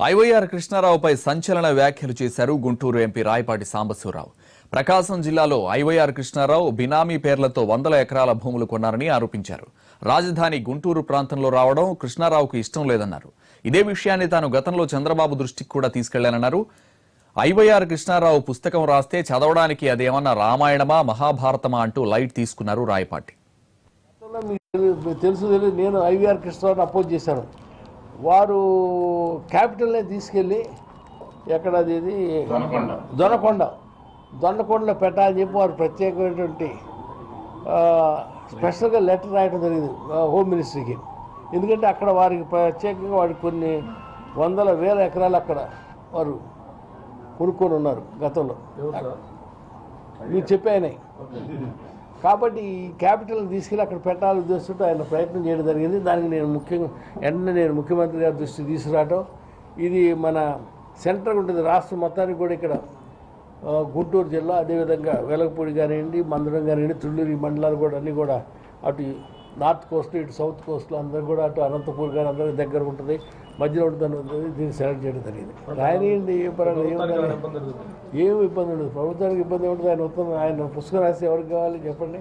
IYR కృష్ణారావుపై సంచలన వ్యాఖ్యలు చేశారు గుంటూరు ఎంపీ రాయపాటి సాంబశివరావు. ప్రకాశం జిల్లాలో ఐవైఆర్ కృష్ణారావు బినామీ పేర్లతో వందల ఎకరాల భూములు కొన్నారని ఆరోపించారు. రాజధాని గుంటూరు ప్రాంతంలో రావడం కృష్ణారావుకు ఇష్టం లేదన్నారు. ఇదే విషయాన్ని తాను గతంలో చంద్రబాబు దృష్టికి కూడా తీసుకెళ్లానన్నారు. ఐవైఆర్ కృష్ణారావు పుస్తకం రాస్తే చదవడానికి అదేమన్నా రామాయణమా మహాభారతమా అంటూ లైట్ తీసుకున్నారు రాయపాటి. నేను ఐవైఆర్ కృష్ణారావుని అపోజ్ చేశాను. వారు క్యాపిటల్నే తీసుకెళ్ళి ఎక్కడది ఇది దొనకొండలో పెట్టాలని చెప్పి వారు ప్రత్యేకమైనటువంటి స్పెషల్గా లెటర్ రాయడం జరిగింది హోమ్ మినిస్ట్రీకి. ఎందుకంటే అక్కడ వారికి ప్రత్యేకంగా వారికి కొన్ని వందల వేల ఎకరాలు అక్కడ వారు కొనుక్కొని ఉన్నారు గతంలో, మీరు చెప్పాయనాయి. కాబట్టి ఈ క్యాపిటల్ తీసుకెళ్ళి అక్కడ పెట్టాలని ఉద్దేశంతో ఆయన ప్రయత్నం చేయడం జరిగింది. దానికి నేను వెంటనే ముఖ్యమంత్రి గారి దృష్టికి తీసుకురావటం, ఇది మన సెంటర్ ఉంటుంది రాష్ట్రం మొత్తానికి కూడా, ఇక్కడ గుంటూరు జిల్లా అదేవిధంగా వెలగపూడి కానివ్వండి, మందడం కానివ్వండి, తుళ్ళూరు మండలాలు కూడా అన్నీ కూడా అటు నార్త్ కోస్ట్ ఇటు సౌత్ కోస్ట్లో అందరూ కూడా అటు అనంతపూర్ కానీ అందరూ దగ్గర ఉంటుంది, మధ్యలో ఉంటుంది. దీన్ని సెలెక్ట్ చేయడం జరిగింది. రాయనియండి, ఏ పరంగా ఏమి ఇబ్బంది ఉండదు, ప్రభుత్వానికి ఇబ్బంది ఉంటుంది. ఆయన పుస్తకం రాసి ఎవరికి కావాలి చెప్పండి.